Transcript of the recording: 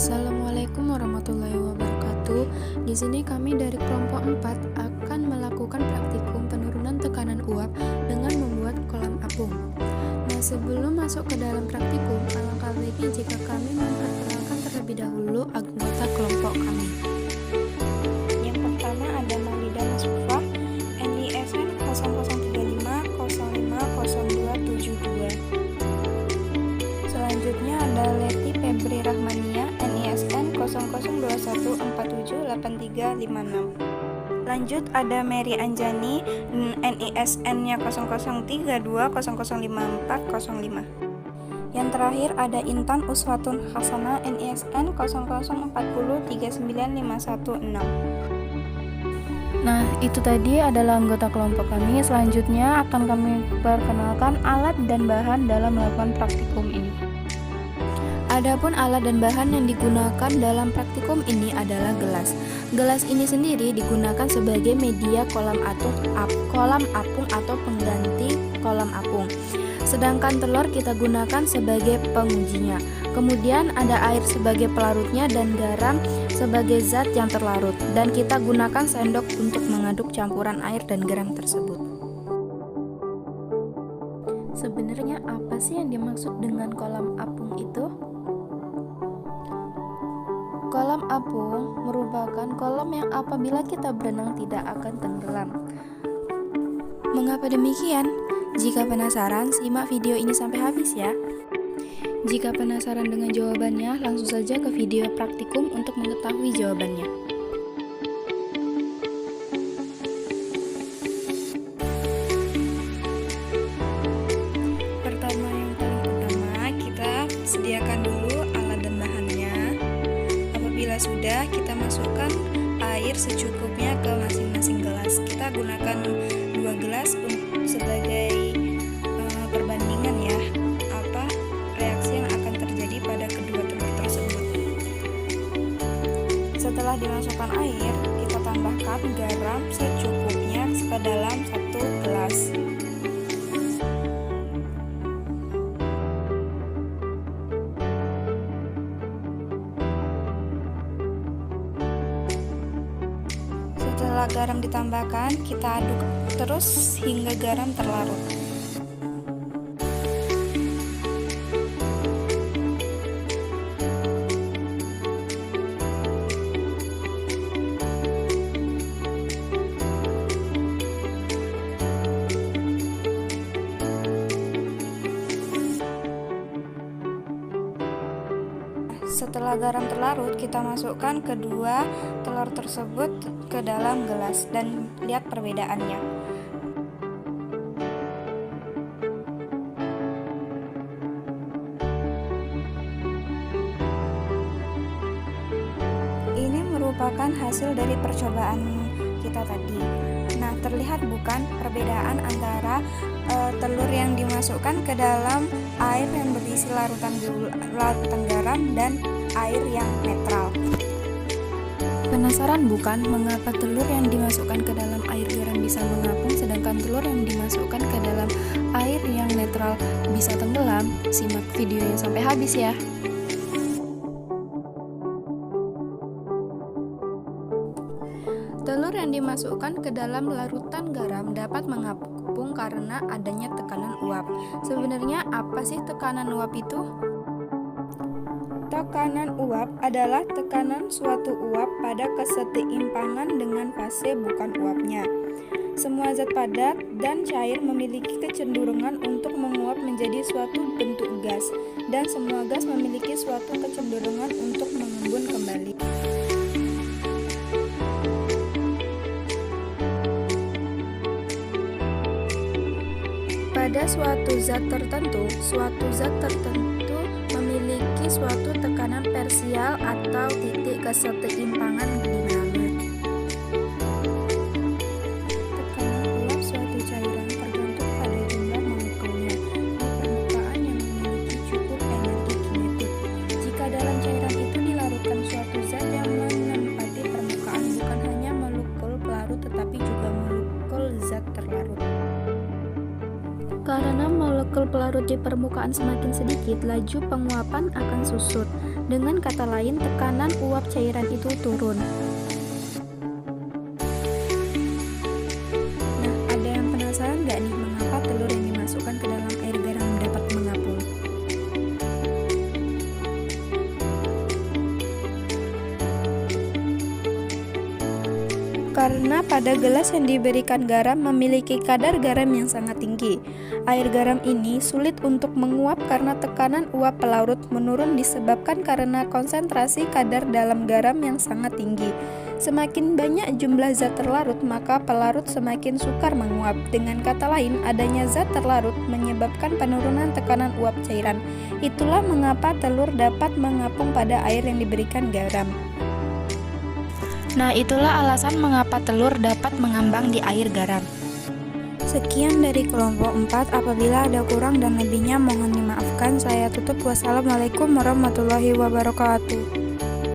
Assalamualaikum warahmatullahi wabarakatuh. Di sini kami dari kelompok 4 akan melakukan praktikum penurunan tekanan uap dengan membuat kolam apung. Nah, sebelum masuk ke dalam praktikum, alangkah baiknya jika kami memperkenalkan terlebih dahulu anggota kelompok kami. Yang pertama ada Malida Masufah, NISN 0035050272. Selanjutnya ada Leti Febri Rahmania, NISN 0021478356. Lanjut ada Mary Anjani, NISN-nya 0032005405. Yang terakhir ada Intan Uswatun Hasanah, NISN 0040395116. Nah, itu tadi adalah anggota kelompok kami. Selanjutnya akan kami perkenalkan alat dan bahan dalam melakukan praktikum ini. Adapun alat dan bahan yang digunakan dalam praktikum ini adalah gelas. Gelas ini sendiri digunakan sebagai media kolam apung atau pengganti kolam apung. Sedangkan telur kita gunakan sebagai pengujinya. Kemudian ada air sebagai pelarutnya dan garam sebagai zat yang terlarut. Dan kita gunakan sendok untuk mengaduk campuran air dan garam tersebut. Sebenarnya apa sih yang dimaksud dengan kolam apung itu? Kolam apung merupakan kolam yang apabila kita berenang tidak akan tenggelam. Mengapa demikian? Jika penasaran, simak video ini sampai habis ya. Jika penasaran dengan jawabannya, langsung saja ke video praktikum untuk mengetahui jawabannya. Pertama, yang paling pertama kita sediakan dulu alat dan bahannya. Apabila sudah, kita masukkan air secukupnya ke masing-masing gelas. Kita gunakan 2 gelas sebagai perbandingan ya, reaksi yang akan terjadi pada kedua telur tersebut. Setelah dimasukkan air, kita tambahkan garam secukupnya ke dalam 1 gelas. Setelah garam ditambahkan, kita aduk terus hingga garam terlarut. Setelah garam terlarut, kita masukkan kedua telur tersebut ke dalam gelas dan lihat perbedaannya. Ini merupakan hasil dari percobaan kita tadi. Nah, terlihat bukan perbedaan antara telur yang dimasukkan ke dalam air yang berisi larutan garam dan air yang netral. Penasaran bukan mengapa telur yang dimasukkan ke dalam air garam bisa mengapung sedangkan telur yang dimasukkan ke dalam air yang netral bisa tenggelam? Simak videonya sampai habis ya. Telur yang dimasukkan ke dalam larutan garam dapat mengapung karena adanya tekanan uap. Sebenarnya apa sih tekanan uap itu? Tekanan uap adalah tekanan suatu uap pada keseimbangan dengan fase bukan uapnya. Semua zat padat dan cair memiliki kecenderungan untuk menguap menjadi suatu bentuk gas, dan semua gas memiliki suatu kecenderungan untuk mengembun kembali. Pada suatu zat tertentu memiliki suatu tekanan parsial atau titik keseimbangan dinamik. Tekanan uap suatu cairan tergantung pada jumlah molekulnya di permukaan yang memiliki cukup energi kinetik. Jika dalam cairan itu dilarutkan suatu zat yang menempati permukaan, bukan hanya molekul pelarut tetapi juga molekul zat terlarut. Karena molekul pelarut di permukaan semakin sedikit, laju penguapan akan susut. Dengan kata lain, tekanan uap cairan itu turun. Nah, ada yang penasaran nggak nih mengapa telur yang dimasukkan ke dalam air garam dapat mengapung? Karena pada gelas yang diberikan garam memiliki kadar garam yang sangat tinggi. Air garam ini sulit untuk menguap karena tekanan uap pelarut menurun disebabkan karena konsentrasi kadar dalam garam yang sangat tinggi. Semakin banyak jumlah zat terlarut, maka pelarut semakin sukar menguap. Dengan kata lain, adanya zat terlarut menyebabkan penurunan tekanan uap cairan. Itulah mengapa telur dapat mengapung pada air yang diberikan garam. Nah, itulah alasan mengapa telur dapat mengambang di air garam. Sekian dari kelompok 4. Apabila ada kurang dan lebihnya mohon dimaafkan. Saya tutup. Wassalamualaikum warahmatullahi wabarakatuh.